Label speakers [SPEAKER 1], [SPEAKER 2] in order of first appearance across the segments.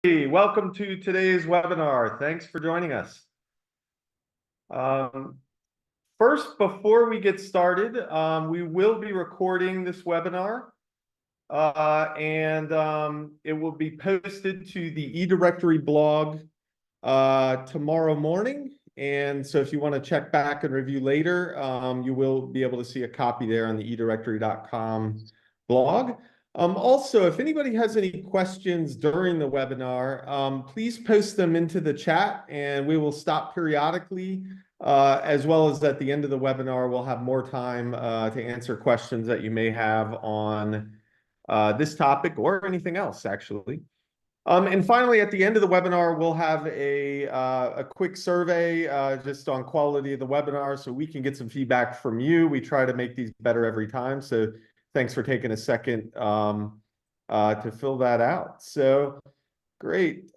[SPEAKER 1] Welcome to today's webinar. Thanks for joining us. Um, First, before we get started, we will be recording this webinar, and it will be posted to the eDirectory blog tomorrow morning. And so if you want to check back and review later, you will be able to see a copy there on the eDirectory.com blog. Also, if anybody has any questions during the webinar, please post them into the chat and we will stop periodically, as well as at the end of the webinar, we'll have more time to answer questions that you may have on this topic or anything else, actually. And finally, at the end of the webinar, we'll have a quick survey just on quality of the webinar so we can get some feedback from you. We try to make these better every time. So thanks for taking a second to fill that out. So great.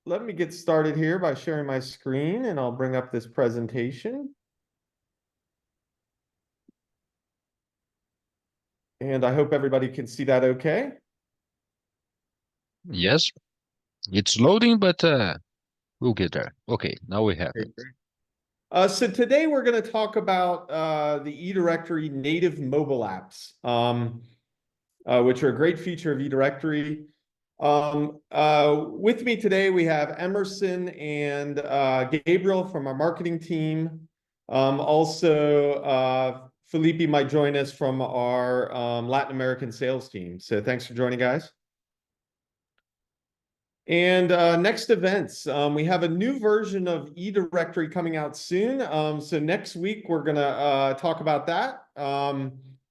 [SPEAKER 1] Let me get started here by sharing my screen and I'll bring up this presentation. And I hope everybody can see that okay.
[SPEAKER 2] Yes, it's loading, but we'll get there. Okay, now we have it.
[SPEAKER 1] So today we're going to talk about the eDirectory native mobile apps, which are a great feature of eDirectory. With me today, we have Emerson and Gabriel from our marketing team. Also, Felipe might join us from our Latin American sales team. So thanks for joining, guys. And next events, we have a new version of eDirectory coming out soon. So next week, we're going to talk about that.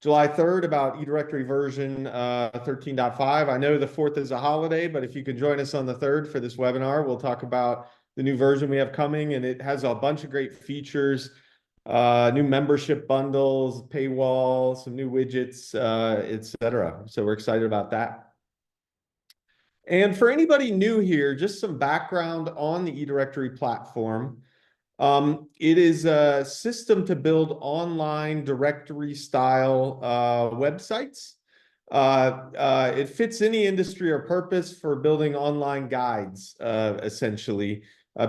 [SPEAKER 1] July 3rd, about eDirectory version 13.5. I know the 4th is a holiday, but if you could join us on the 3rd for this webinar, we'll talk about the new version we have coming. And it has a bunch of great features, new membership bundles, paywall, some new widgets, etc. So we're excited about that. And for anybody new here, just some background on the eDirectory platform. It is a system to build online directory style websites. It fits any industry or purpose for building online guides, essentially.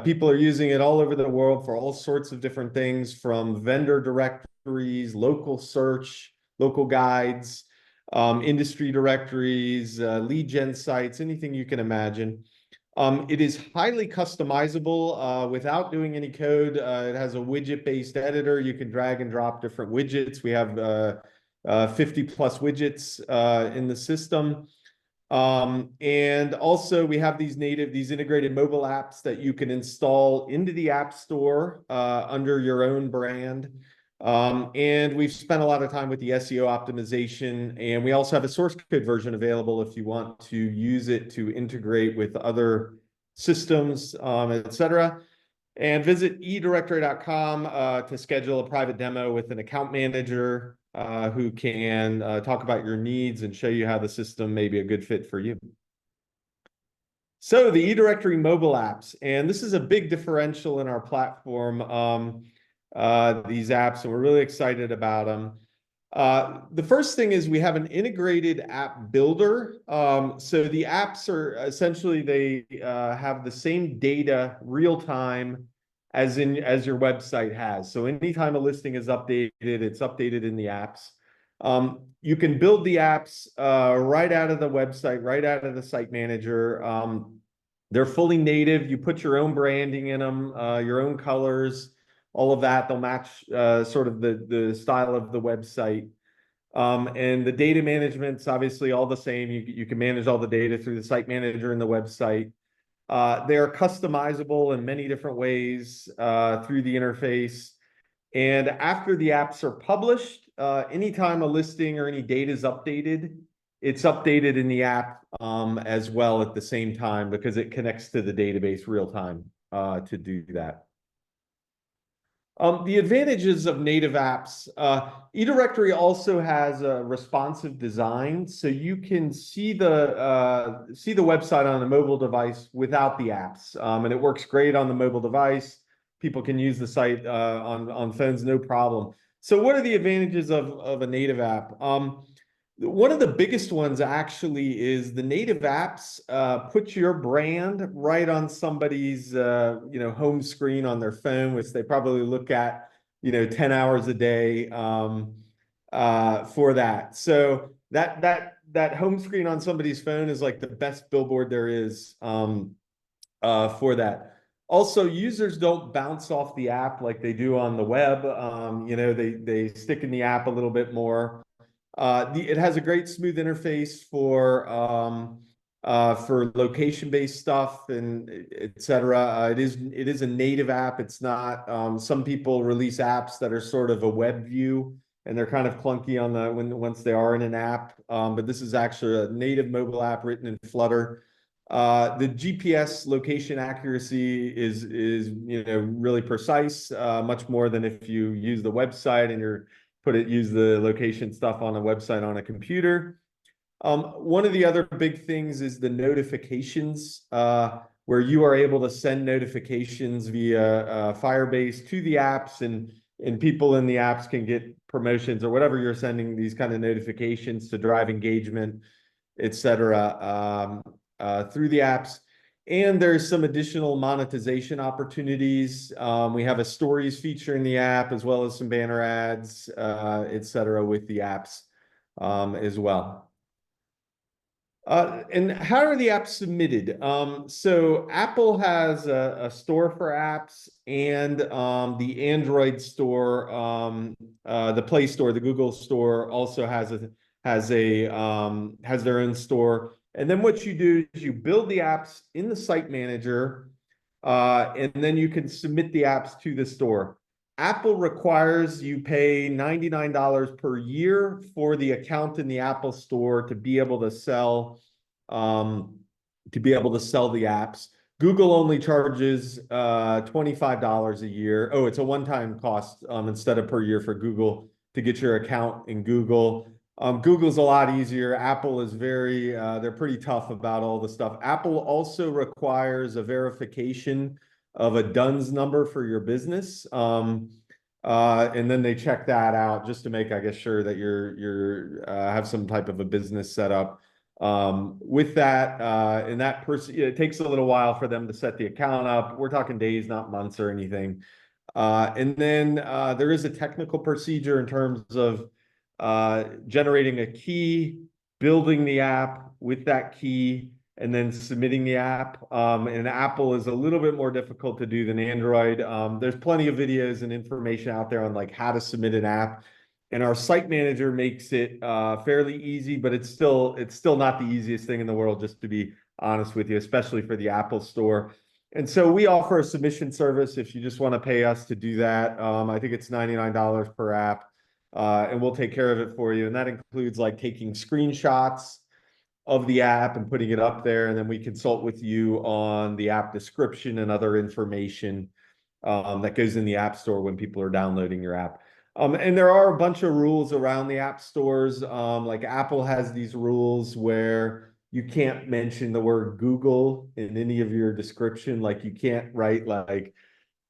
[SPEAKER 1] People are using it all over the world for all sorts of different things, from vendor directories, local search, local guides, industry directories, lead gen sites, anything you can imagine. It is highly customizable without doing any code. It has a widget-based editor. You can drag and drop different widgets. We have 50 plus widgets in the system. And also we have these integrated mobile apps that you can install into the App Store under your own brand. And we've spent a lot of time with the SEO optimization, and we also have a source code version available if you want to use it to integrate with other systems, etc. And visit eDirectory.com to schedule a private demo with an account manager who can talk about your needs and show you how the system may be a good fit for you. So the eDirectory mobile apps, and this is a big differential in our platform, these apps, and we're really excited about them. The first thing is we have an integrated app builder. So the apps are essentially, they have the same data real time as your website has. So anytime a listing is updated, it's updated in the apps. You can build the apps right out of the website, right out of the site manager. They're fully native. You put your own branding in them, your own colors, all of that. They'll match sort of the style of the website. And the data management's obviously all the same. You can manage all the data through the site manager and the website. They are customizable in many different ways through the interface. And after the apps are published, anytime a listing or any data is updated, it's updated in the app as well at the same time, because it connects to the database real time to do that. The advantages of native apps. eDirectory also has a responsive design, so you can see the website on a mobile device without the apps, and it works great on the mobile device. People can use the site on phones, no problem. So what are the advantages of a native app? One of the biggest ones actually is the native apps put your brand right on somebody's home screen on their phone, which they probably look at 10 hours a day for that. So that home screen on somebody's phone is like the best billboard there is for that. Also, users don't bounce off the app like they do on the web. They stick in the app a little bit more. It has a great smooth interface for location-based stuff and et cetera. It is a native app. It's not. Some people release apps that are sort of a web view and they're kind of clunky on the once they are in an app. But this is actually a native mobile app written in Flutter. The GPS location accuracy is really precise, much more than if you use the website and use the location stuff on a website on a computer. One of the other big things is the notifications, where you are able to send notifications via Firebase to the apps, and people in the apps can get promotions or whatever you're sending these kind of notifications to drive engagement, et cetera, through the apps. And there's some additional monetization opportunities. We have a stories feature in the app, as well as some banner ads, et cetera, with the apps as well. And how are the apps submitted? So Apple has a store for apps, and the Android store, the Play Store, the Google Store also has their own store. And then what you do is you build the apps in the site manager, and then you can submit the apps to the store. Apple requires you pay $99 per year for the account in the Apple Store to be able to sell the apps. Google only charges $25 a year. Oh, it's a one-time cost instead of per year for Google to get your account in Google. Google's a lot easier. Apple is they're pretty tough about all the stuff. Apple also requires a verification of a DUNS number for your business. And then they check that out just to make, I guess, sure that you're have some type of a business set up. With that, and that person, it takes a little while for them to set the account up. We're talking days, not months or anything. And then there is a technical procedure in terms of generating a key, building the app with that key, and then submitting the app. And Apple is a little bit more difficult to do than Android. There's plenty of videos and information out there on like how to submit an app. And our site manager makes it fairly easy, but it's still not the easiest thing in the world, just to be honest with you, especially for the Apple Store. And so we offer a submission service if you just want to pay us to do that. I think it's $99 per app, and we'll take care of it for you. And that includes like taking screenshots of the app and putting it up there, and then we consult with you on the app description and other information that goes in the App Store when people are downloading your app. And there are a bunch of rules around the app stores. Like Apple has these rules where you can't mention the word Google in any of your description. Like you can't write like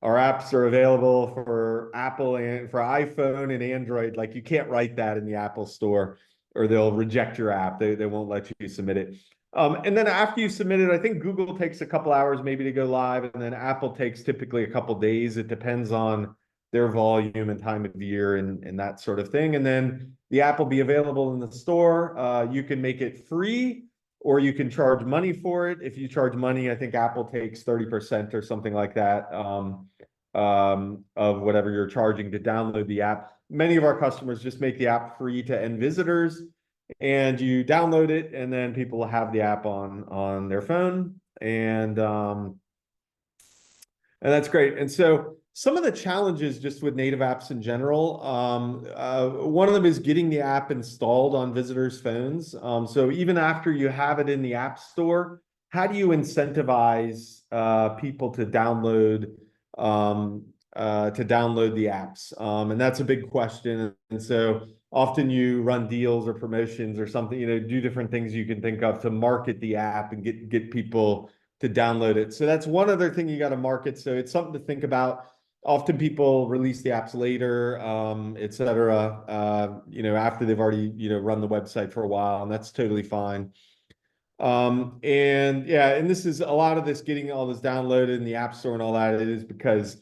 [SPEAKER 1] our apps are available for Apple and for iPhone and Android. Like you can't write that in the Apple Store, or they'll reject your app. They won't let you submit it. And then after you submit it, I think Google takes a couple hours maybe to go live, and then Apple takes typically a couple days. It depends on their volume and time of year and that sort of thing. And then the app will be available in the store. You can make it free, or you can charge money for it. If you charge money, I think Apple takes 30% or something like that of whatever you're charging to download the app. Many of our customers just make the app free to end visitors, and you download it, and then people will have the app on their phone, and that's great. And so some of the challenges just with native apps in general, one of them is getting the app installed on visitors' phones. So even after you have it in the App Store, how do you incentivize people to download the apps? And that's a big question. And so often you run deals or promotions or something, do different things you can think of to market the app and get people to download it. So that's one other thing you got to market. So it's something to think about. often people release the apps later, et cetera, after they've already, run the website for a while, and that's totally fine. And yeah, and this is a lot of this getting all this downloaded in the App Store and all that. It is because,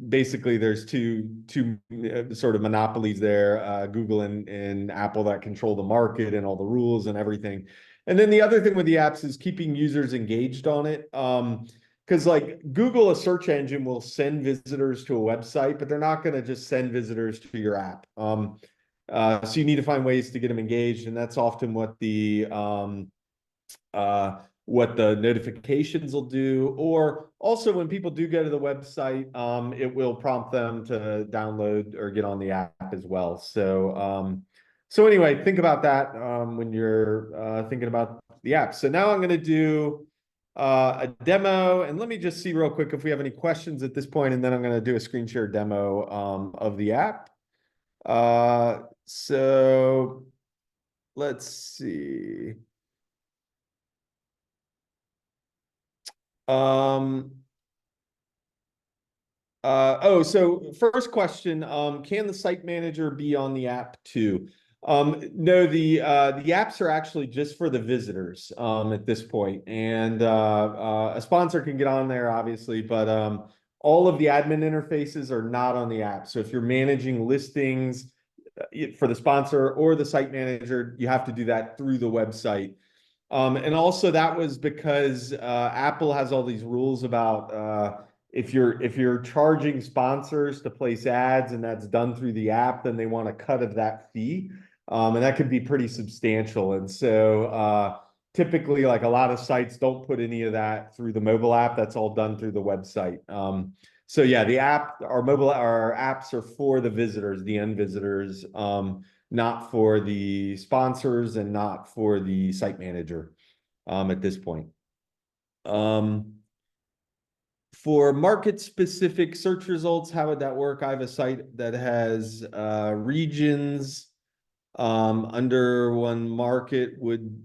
[SPEAKER 1] basically there's two sort of monopolies there, Google and Apple, that control the market and all the rules and everything. And then the other thing with the apps is keeping users engaged on it. Because like Google, a search engine, will send visitors to a website, but they're not going to just send visitors to your app. So you need to find ways to get them engaged, and that's often what the notifications will do. Or also when people do go to the website, it will prompt them to download or get on the app as well. So anyway, think about that when you're thinking about the app. So now I'm going to do a demo, and let me just see real quick if we have any questions at this point, and then I'm going to do a screen share demo of the app. So let's see. So first question, can the site manager be on the app too? No, the apps are actually just for the visitors at this point, and a sponsor can get on there, obviously, but all of the admin interfaces are not on the app. So if you're managing listings for the sponsor or the site manager, you have to do that through the website. And also that was because Apple has all these rules about if you're charging sponsors to place ads and that's done through the app, then they want a cut of that fee. And that could be pretty substantial. And so typically, like a lot of sites don't put any of that through the mobile app. That's all done through the website. So yeah, our apps are for the visitors, the end visitors, not for the sponsors and not for the site manager at this point. For market-specific search results, how would that work? I have a site that has regions under one market would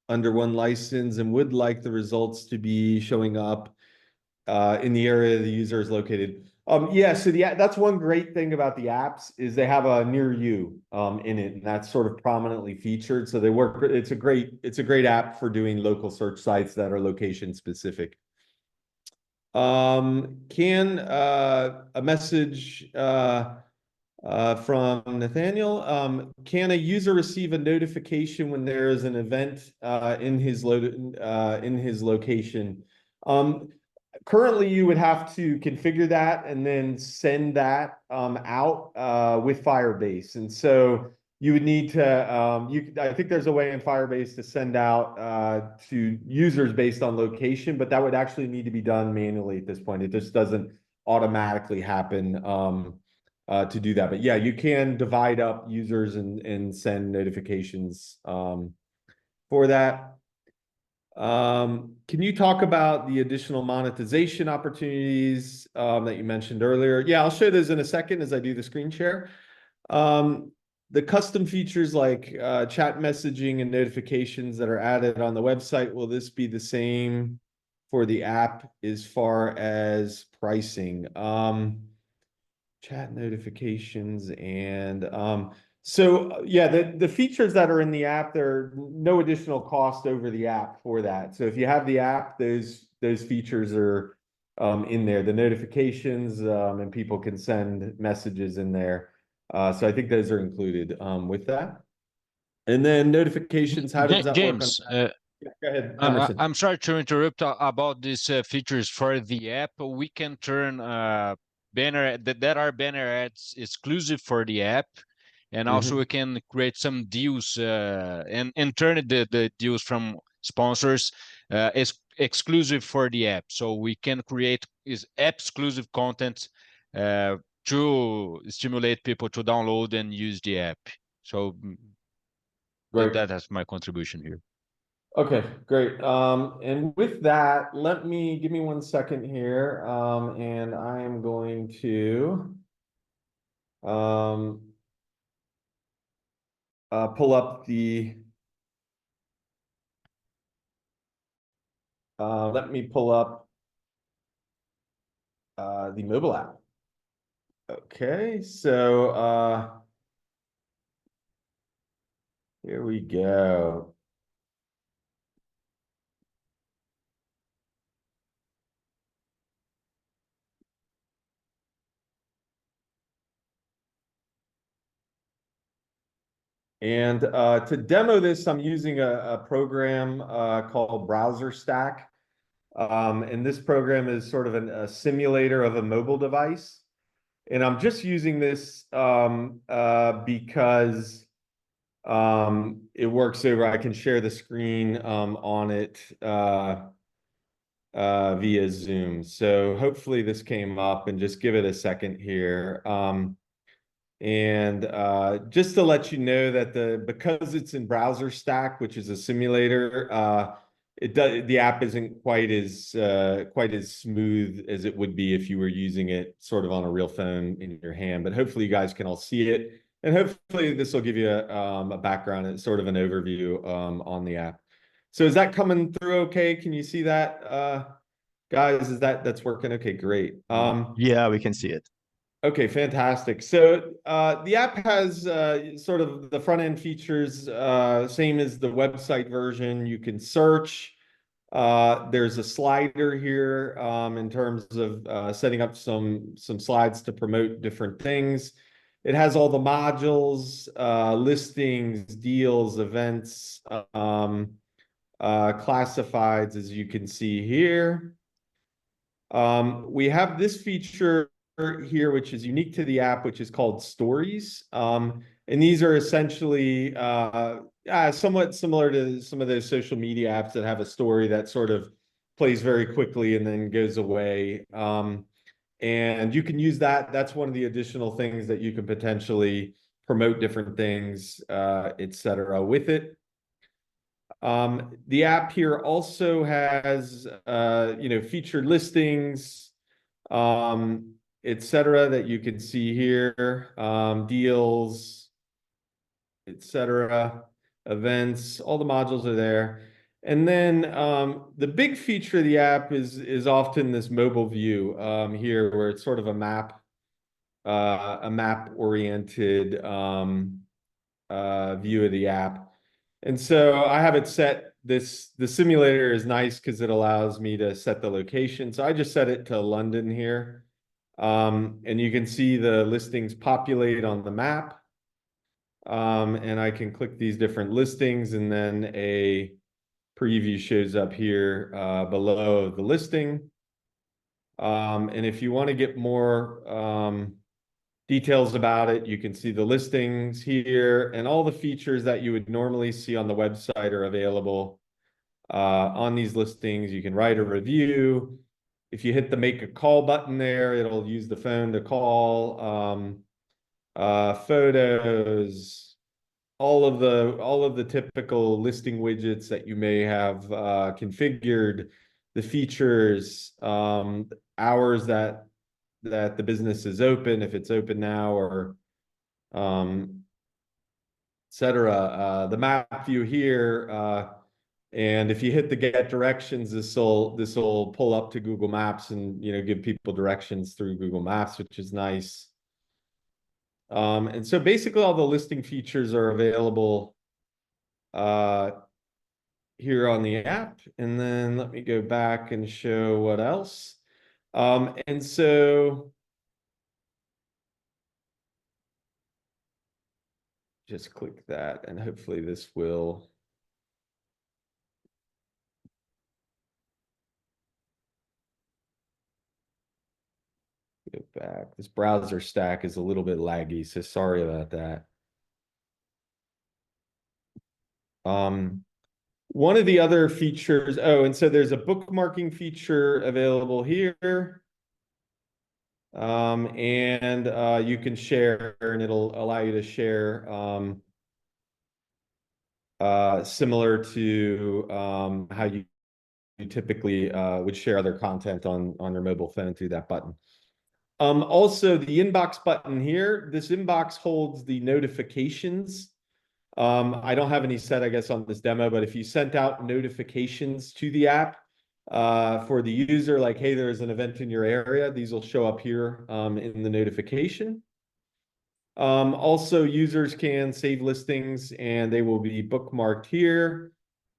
[SPEAKER 1] under one license, and would like the results to be showing up in the area the user is located. Yeah, so that's one great thing about the apps is they have a near you in it, and that's sort of prominently featured. So they work. It's a great app for doing local search sites that are location specific. Can a message from Nathaniel? Can a user receive a notification when there is an event in his location? Currently, you would have to configure that and then send that out with Firebase. And so you would need to, I think there's a way in Firebase to send out to users based on location, but that would actually need to be done manually at this point. It just doesn't automatically happen to do that. But yeah, you can divide up users and send notifications for that. Can you talk about the additional monetization opportunities that you mentioned earlier? Yeah, I'll show those in a second as I do the screen share. The custom features like chat messaging and notifications that are added on the website, will this be the same for the app as far as pricing? Chat notifications and so yeah, the features that are in the app, there are no additional cost over the app for that. So if you have the app, those features are in there. The notifications and people can send messages in there. So I think those are included with that. And then notifications, how does that work on?
[SPEAKER 2] James,
[SPEAKER 1] Yeah, go ahead, Emerson.
[SPEAKER 2] I'm sorry to interrupt about these features for the app. We can turn that are banner ads exclusive for the app, and also we
[SPEAKER 1] Mhm.
[SPEAKER 2] can create some deals and turn the deals from sponsors exclusive for the app. So we can create is app exclusive content to stimulate people to download and use the app. So
[SPEAKER 1] Great.
[SPEAKER 2] that is my contribution here.
[SPEAKER 1] Okay, great. And with that, give me 1 second here. And I am going to um, pull up let me pull up the mobile app. Okay, so here we go. And to demo this, I'm using a program called Browser Stack. And this program is sort of a simulator of a mobile device. And I'm just using this because it works over, I can share the screen on it via Zoom. So hopefully this came up, and just give it a second here. And just to let you know that because it's in Browser Stack, which is a simulator, the app isn't quite as smooth as it would be if you were using it sort of on a real phone in your hand. But hopefully you guys can all see it, and hopefully this will give you a background and sort of an overview on the app. So is that coming through okay? Can you see that, guys? That's working? Okay, great.
[SPEAKER 3] Yeah, we can see it.
[SPEAKER 1] Okay, fantastic. So the app has sort of the front end features, same as the website version. You can search. There's a slider here in terms of setting up some slides to promote different things. It has all the modules, listings, deals, events, classifieds, as you can see here. We have this feature here, which is unique to the app, which is called stories. And these are essentially somewhat similar to some of those social media apps that have a story that sort of plays very quickly and then goes away. And you can use that. That's one of the additional things that you can potentially promote different things, et cetera, with it. The app here also has, featured listings, et cetera, that you can see here, deals, et cetera, events, all the modules are there. And then the big feature of the app is often this mobile view here, where it's sort of a map oriented view of the app. And so I have it set, the simulator is nice because it allows me to set the location. So I just set it to London here. And you can see the listings populate on the map. And I can click these different listings, and then a preview shows up here below the listing. And if you want to get more details about it, you can see the listings here, and all the features that you would normally see on the website are available on these listings. You can write a review. If you hit the make a call button there, it'll use the phone to call. Photos, all of the typical listing widgets that you may have configured, the features, hours that the business is open, if it's open now, or et cetera. The map view here, and if you hit the get directions, this will pull up to Google Maps and give people directions through Google Maps, which is nice. And so basically all the listing features are available here on the app. And then let me go back and show what else. And so just click that, and hopefully this will go back. This browser stack is a little bit laggy, so sorry about that. One of the other features, and so there's a bookmarking feature available here. And you can share, and it'll allow you to share similar to how you typically would share other content on your mobile phone through that button. Also, the inbox button here, this inbox holds the notifications. I don't have any set, I guess, on this demo, but if you sent out notifications to the app, for the user, like, hey, there's an event in your area. These will show up here in the notification. Also, users can save listings and they will be bookmarked here.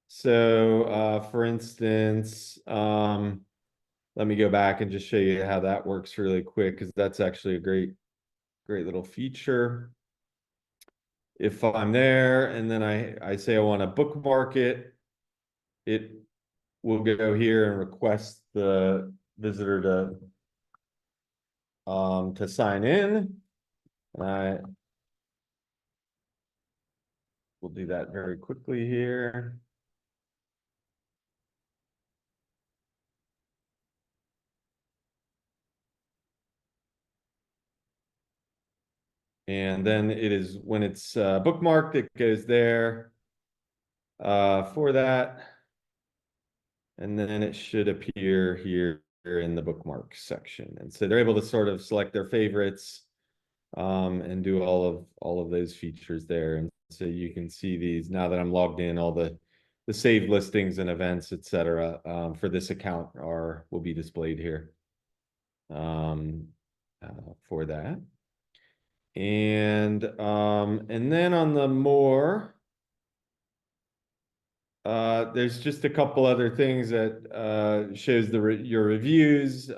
[SPEAKER 1] So for instance, let me go back and just show you how that works really quick, because that's actually a great little feature. If I'm there and then I say I want to bookmark it, it will go here and request the visitor to sign in. I will do that very quickly here. And then it is, when it's bookmarked, it goes there for that. And then it should appear here in the bookmark section. And so they're able to sort of select their favorites and do all of those features there. And so you can see these now that I'm logged in, all the saved listings and events, etc. For this account will be displayed here for that. And then on the more, there's just a couple other things that shows your reviews,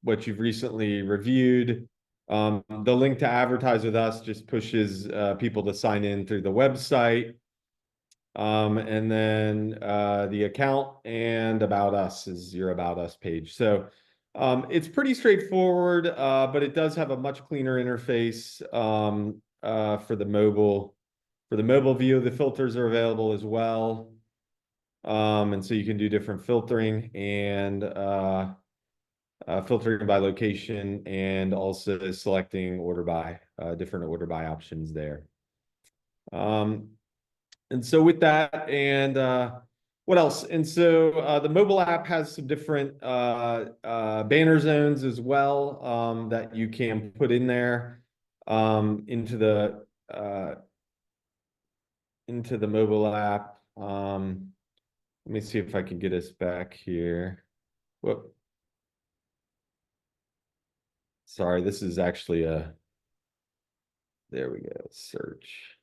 [SPEAKER 1] what you've recently reviewed. The link to advertise with us just pushes people to sign in through the website. And then the account and about us is your about us page. So it's pretty straightforward, but it does have a much cleaner interface for the mobile. For the mobile view, the filters are available as well. And so you can do different filtering and filtering by location, and also selecting order by, different order by options there. And so with that, and what else? And so the mobile app has some different banner zones as well that you can put in there into the mobile app. Let me see if I can get us back here. Whoop. Sorry, this is actually there we go, search,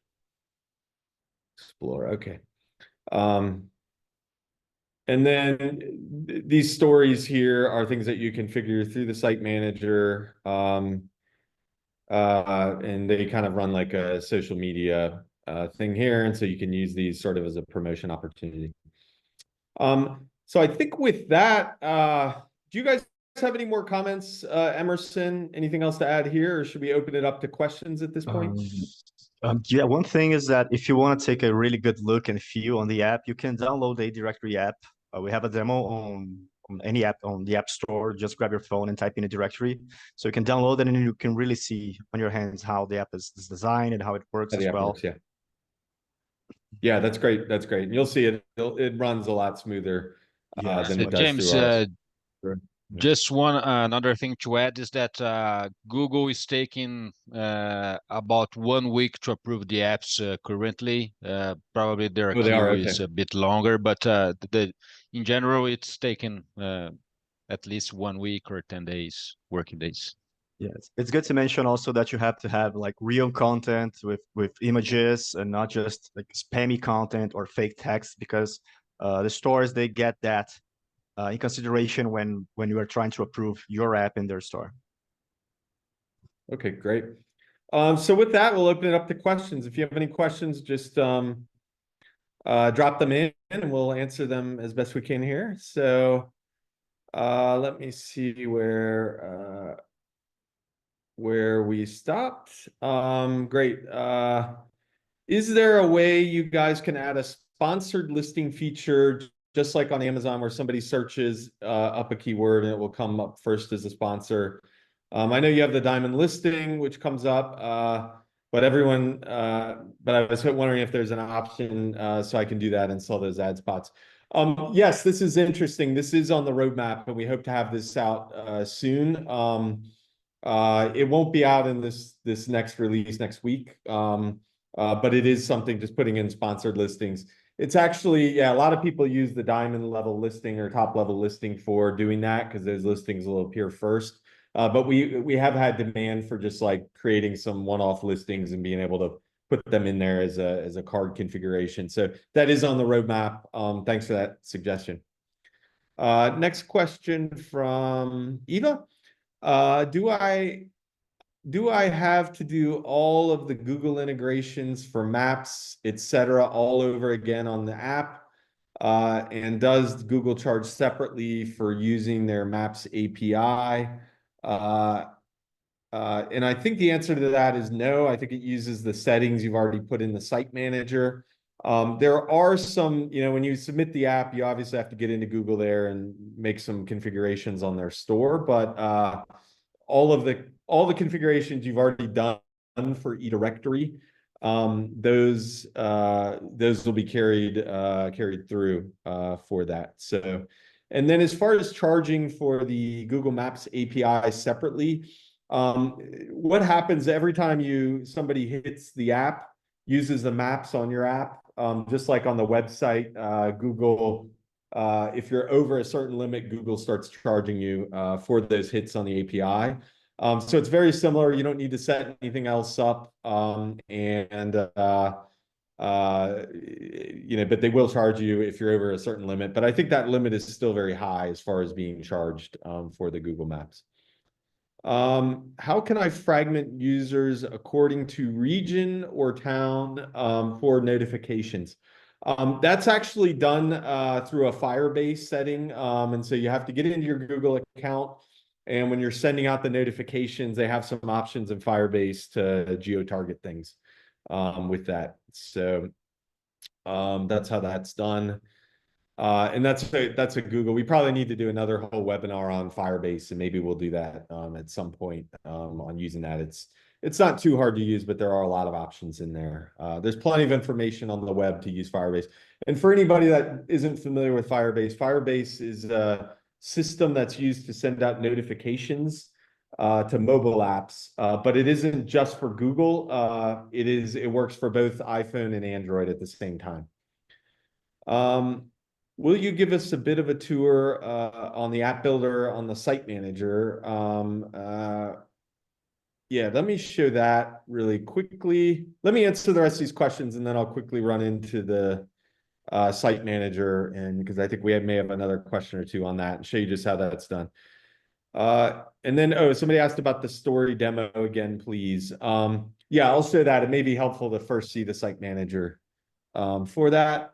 [SPEAKER 1] explore, okay. And then these stories here are things that you configure through the site manager. And they kind of run like a social media thing here. And so you can use these sort of as a promotion opportunity. So I think with that, do you guys have any more comments, Emerson? Anything else to add here, or should we open it up to questions at this point?
[SPEAKER 3] Yeah, one thing is that if you want to take a really good look and feel on the app, you can download the eDirectory app. We have a demo on any app on the App Store. Just grab your phone and type in a directory. So you can download it and you can really see on your hands how the app is designed and how it works as well.
[SPEAKER 1] Works, yeah. Yeah, that's great. That's great. And you'll see it runs a lot smoother than it does
[SPEAKER 2] James,
[SPEAKER 1] through our...
[SPEAKER 2] just another thing to add is that Google is taking about 1 week to approve the apps currently. Probably their queue is a bit longer, but in general, it's taken at least 1 week or 10 days, working days.
[SPEAKER 3] Yes, it's good to mention also that you have to have like real content with images and not just like spammy content or fake text, because the stores, they get that in consideration when you are trying to approve your app in their store.
[SPEAKER 1] Okay, great. So with that, we'll open it up to questions. If you have any questions, just drop them in and we'll answer them as best we can here. So let me see where we stopped. Great. Is there a way you guys can add a sponsored listing feature, just like on Amazon, where somebody searches up a keyword and it will come up first as a sponsor? I know you have the diamond listing, which comes up, but I was wondering if there's an option so I can do that and sell those ad spots. Yes, this is interesting. This is on the roadmap, and we hope to have this out soon. It won't be out in this next release next week. But it is something just putting in sponsored listings. It's actually, yeah, a lot of people use the diamond level listing or top level listing for doing that because those listings will appear first. But we have had demand for just like creating some one-off listings and being able to put them in there as a card configuration. So that is on the roadmap. Thanks for that suggestion. Next question from Eva. Do I have to do all of the Google integrations for Maps, etc., all over again on the app? And does Google charge separately for using their Maps API? And I think the answer to that is no. I think it uses the settings you've already put in the site manager. There are some, when you submit the app, you obviously have to get into Google there and make some configurations on their store, but all the configurations you've already done for eDirectory, those will be carried through for that. So, and then as far as charging for the Google Maps API separately, what happens every time somebody hits the app, uses the maps on your app, just like on the website, Google, if you're over a certain limit, Google starts charging you for those hits on the API. So it's very similar. You don't need to set anything else up. But they will charge you if you're over a certain limit. But I think that limit is still very high as far as being charged for the Google Maps. How can I fragment users according to region or town for notifications? That's actually done through a Firebase setting. And so you have to get into your Google account. And when you're sending out the notifications, they have some options in Firebase to geo-target things with that. So that's how that's done. And that's a Google. We probably need to do another whole webinar on Firebase, and maybe we'll do that at some point on using that. It's not too hard to use, but there are a lot of options in there. There's plenty of information on the web to use Firebase. And for anybody that isn't familiar with Firebase, Firebase is a system that's used to send out notifications to mobile apps, but it isn't just for Google. It works for both iPhone and Android at the same time. Will you give us a bit of a tour on the app builder on the site manager? Yeah, let me show that really quickly. Let me answer the rest of these questions, and then I'll quickly run into the site manager, and because I think we may have another question or two on that, and show you just how that's done. And then, somebody asked about the story demo again, please. Yeah, I'll show that. It may be helpful to first see the site manager for that.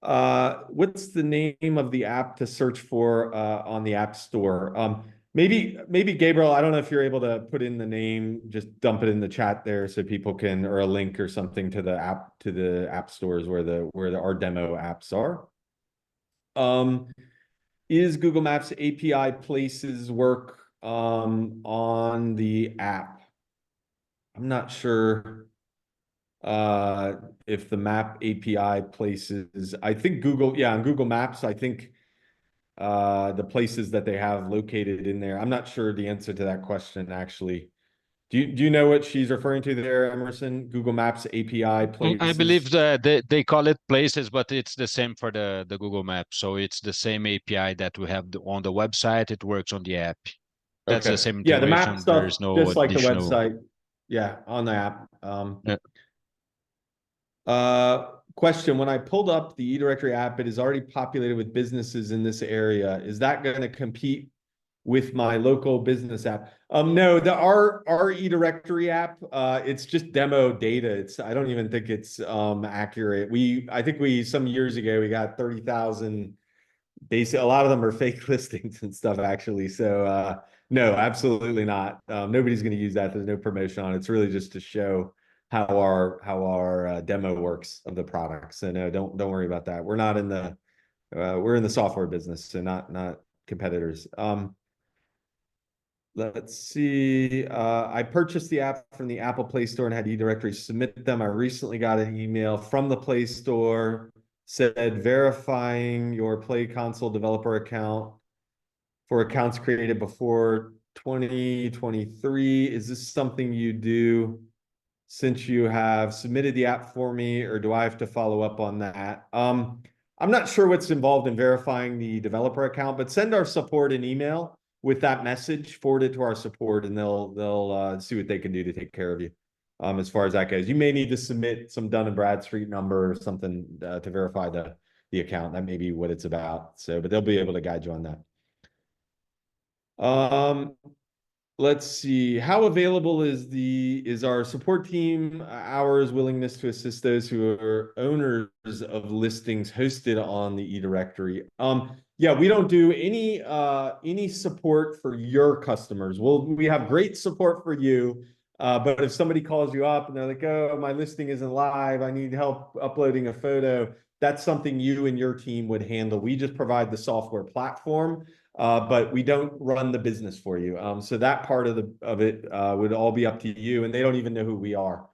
[SPEAKER 1] What's the name of the app to search for on the App Store? Maybe Gabriel, I don't know if you're able to put in the name, just dump it in the chat there so people can, or a link or something to the app stores where our demo apps are. Is Google Maps API places work on the app? I'm not sure if the map API places, I think on Google Maps, I think the places that they have located in there. I'm not sure the answer to that question, actually. Do you know what she's referring to there, Emerson? Google Maps API places?
[SPEAKER 2] I believe they call it places, but it's the same for the Google Maps. So it's the same API that we have on the website. It works on the app. That's
[SPEAKER 1] Okay.
[SPEAKER 2] the same
[SPEAKER 1] Yeah, the map
[SPEAKER 2] integration.
[SPEAKER 1] stuff,
[SPEAKER 2] There's no
[SPEAKER 1] just like the
[SPEAKER 2] additional.
[SPEAKER 1] website. Yeah, on the app.
[SPEAKER 2] Yeah.
[SPEAKER 1] Question, when I pulled up the eDirectory app, it is already populated with businesses in this area. Is that going to compete with my local business app? No, our eDirectory app, it's just demo data. I don't even think it's accurate. I think some years ago, we got 30,000 a lot of them are fake listings and stuff, actually. So no, absolutely not. Nobody's going to use that. There's no promotion on it. It's really just to show how our demo works of the product. So no, don't worry about that. We're not in the we're in the software business, so not competitors. Let's see. I purchased the app from the Apple Play Store and had eDirectory submit them. I recently got an email from the Play Store, said verifying your Play Console developer account for accounts created before 2023. Is this something you do? since you have submitted the app for me, or do I have to follow up on that? I'm not sure what's involved in verifying the developer account, but send our support an email with that message, forward it to our support, and they'll see what they can do to take care of you. As far as that goes, you may need to submit some Dun and Bradstreet number or something to verify the account. That may be what it's about. So, but they'll be able to guide you on that. Let's see. How available is our support team? Hours, willingness to assist those who are owners of listings hosted on the eDirectory. Yeah, we don't do any support for your customers. We have great support for you. But if somebody calls you up and they're like, "Oh, my listing isn't live, I need help uploading a photo," that's something you and your team would handle. We just provide the software platform, but we don't run the business for you. So that part of it would all be up to you, and they don't even know who we are.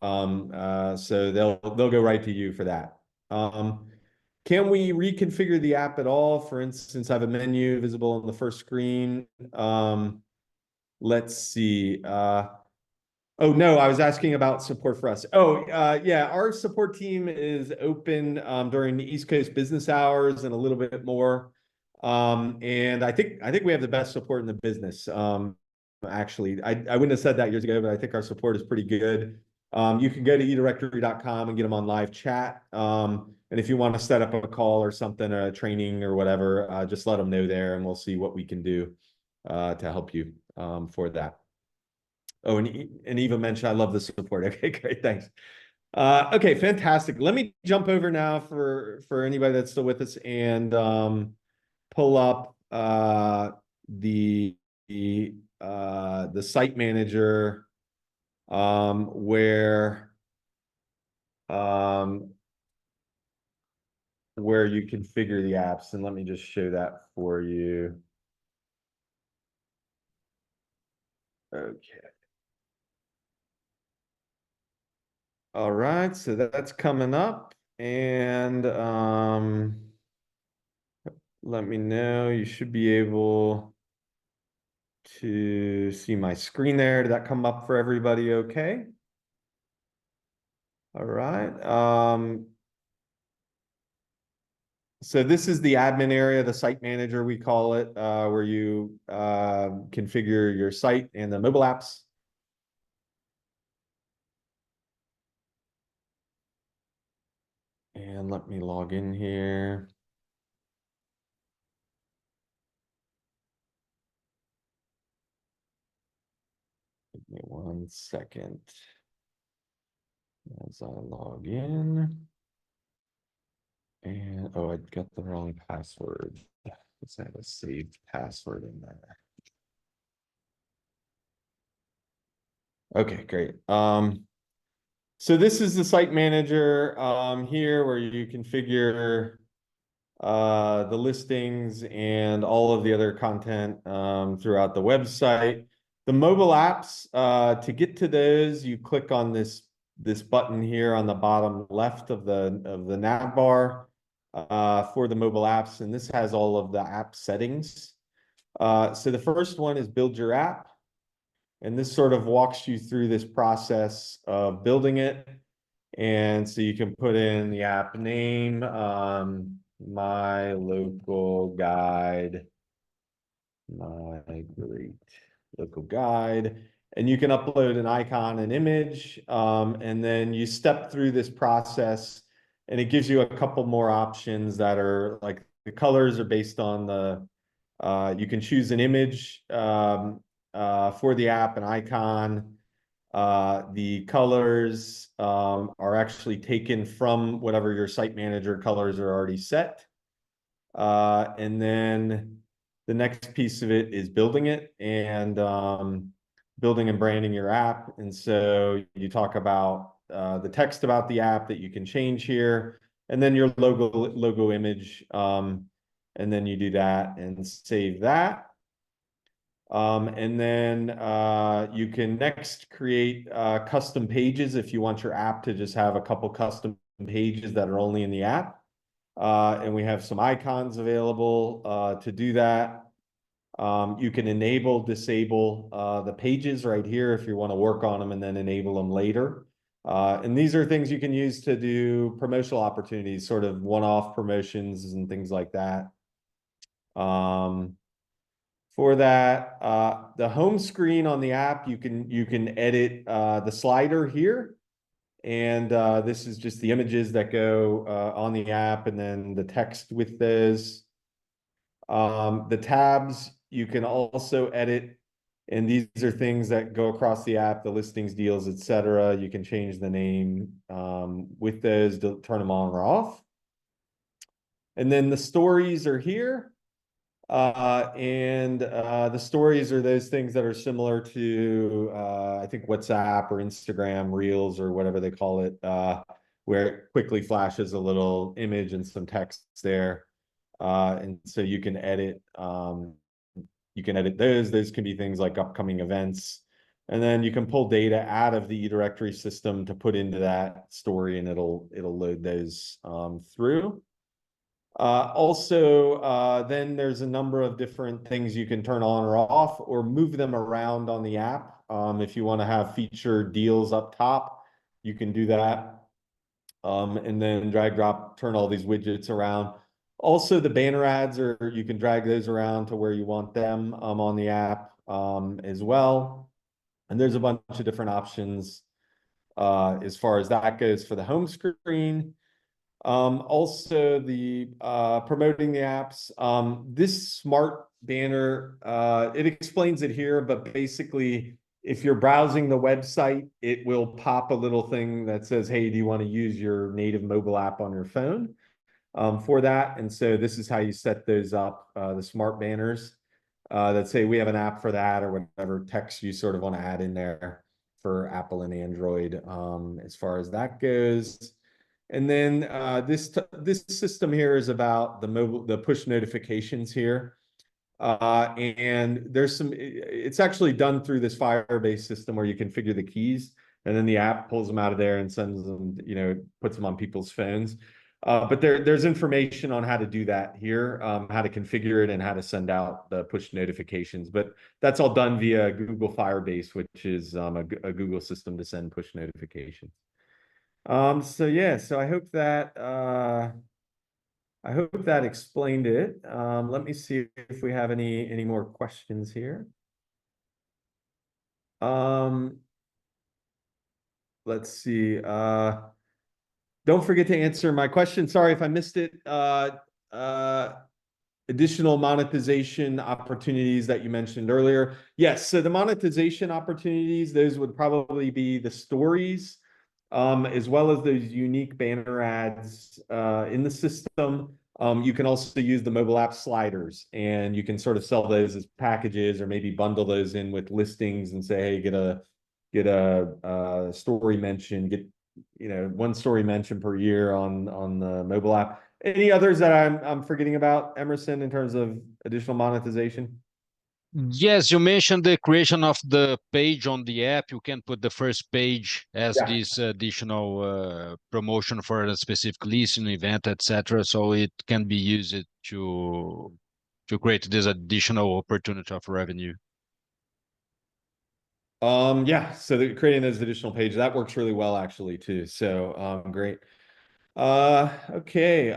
[SPEAKER 1] So they'll go right to you for that. Can we reconfigure the app at all? For instance, I have a menu visible on the first screen. Let's see. Oh, no, I was asking about support for us. Oh, yeah, our support team is open during the East Coast business hours and a little bit more. And I think we have the best support in the business. Actually, I wouldn't have said that years ago, but I think our support is pretty good. You can go to eDirectory.com and get them on live chat. And if you want to set up a call or something, a training or whatever, just let them know there, and we'll see what we can do to help you for that. Oh, and Eva mentioned, I love the support. Okay, great, thanks. Okay, fantastic. Let me jump over now for anybody that's still with us and pull up the site manager where you configure the apps, and let me just show that for you. Okay. All right, so that's coming up, and let me know. You should be able to see my screen there. Did that come up for everybody okay? All right. So this is the admin area, the site manager, we call it, where you configure your site and the mobile apps. And let me log in here. Give me 1 second as I log in. And oh, I got the wrong password. Let's have a saved password in there. Okay, great. So this is the site manager here where you configure the listings and all of the other content throughout the website. The mobile apps, to get to those, you click on this button here on the bottom left of the nav bar for the mobile apps, and this has all of the app settings. So the first one is build your app, and this sort of walks you through this process of building it. And so you can put in the app name, my local guide, my great local guide, and you can upload an icon, an image, and then you step through this process, and it gives you a couple more options that are like the colors are based on you can choose an image for the app, an icon. The colors are actually taken from whatever your site manager colors are already set. And then the next piece of it is building it and building and branding your app. And so you talk about the text about the app that you can change here, and then your logo image. And then you do that and save that. And then you can next create custom pages if you want your app to just have a couple custom pages that are only in the app. And we have some icons available to do that. You can enable, disable the pages right here if you want to work on them and then enable them later. And these are things you can use to do promotional opportunities, sort of one-off promotions and things like that. For that, the home screen on the app, you can edit the slider here. And this is just the images that go on the app and then the text with those. The tabs you can also edit, and these are things that go across the app, the listings, deals, etc. You can change the name with those to turn them on or off. And then the stories are here. The stories are those things that are similar to I think WhatsApp or Instagram Reels or whatever they call it, where it quickly flashes a little image and some text there. And so you can edit those. Those can be things like upcoming events. And then you can pull data out of the eDirectory system to put into that story, and it'll load those through. Then there's a number of different things you can turn on or off or move them around on the app. If you want to have featured deals up top, you can do that. And then drag, drop, turn all these widgets around. Also, the banner ads you can drag those around to where you want them on the app as well. And there's a bunch of different options as far as that goes for the home screen. Also the promoting the apps. This smart banner, it explains it here, but basically if you're browsing the website, it will pop a little thing that says, hey, do you want to use your native mobile app on your phone for that? And so this is how you set those up, the smart banners that say we have an app for that or whatever text you sort of want to add in there for Apple and Android as far as that goes. And then this system here is about the push notifications here. And there's it's actually done through this Firebase system where you configure the keys and then the app pulls them out of there and sends them, puts them on people's phones. But there's information on how to do that here, how to configure it and how to send out the push notifications. But that's all done via Google Firebase, which is a Google system to send push notifications. So yeah, so I hope that explained it. Let me see if we have any more questions here. Let's see. Don't forget to answer my question. Sorry if I missed it. Additional monetization opportunities that you mentioned earlier. Yes, so the monetization opportunities, those would probably be the stories, as well as those unique banner ads in the system. You can also use the mobile app sliders, and you can sort of sell those as packages or maybe bundle those in with listings and say, hey, get a story mention, get one story mention per year on the mobile app. Any others that I'm forgetting about, Emerson, in terms of additional monetization?
[SPEAKER 2] Yes, you mentioned the creation of the page on the app. You can put the first page as this additional promotion for a specific listing event, etc. So it can be used to create this additional opportunity of revenue.
[SPEAKER 1] Yeah, so creating those additional pages, that works really well actually too. So great. Okay.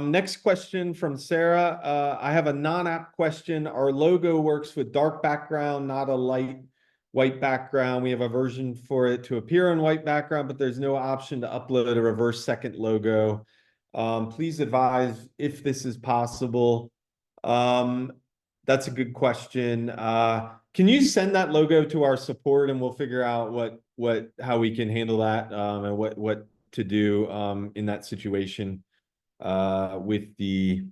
[SPEAKER 1] Next question from Sarah. I have a non-app question. Our logo works with dark background, not a light white background. We have a version for it to appear on white background, but there's no option to upload a reverse second logo. Please advise if this is possible. That's a good question. Can you send that logo to our support and we'll figure out how we can handle that and what to do in that situation with the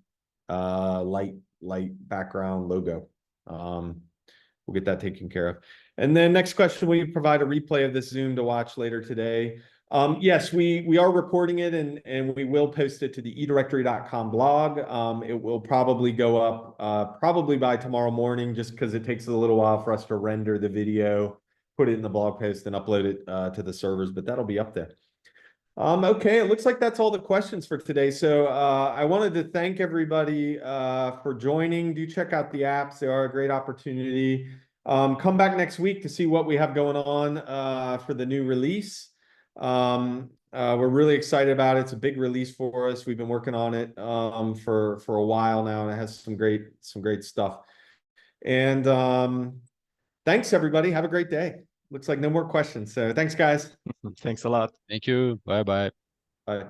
[SPEAKER 1] light background logo. We'll get that taken care of. And then next question, will you provide a replay of this Zoom to watch later today? Yes, we are recording it and we will post it to the eDirectory.com blog. It will probably go up probably by tomorrow morning, just because it takes a little while for us to render the video, put it in the blog post and upload it to the servers, but that'll be up there. Okay, it looks like that's all the questions for today. So I wanted to thank everybody for joining. Do check out the apps. They are a great opportunity. Come back next week to see what we have going on for the new release. We're really excited about it. It's a big release for us. We've been working on it for a while now, and it has some great stuff. And thanks everybody. Have a great day. Looks like no more questions. So thanks, guys.
[SPEAKER 3] Thanks a lot.
[SPEAKER 2] Thank you. Bye bye.
[SPEAKER 1] Bye.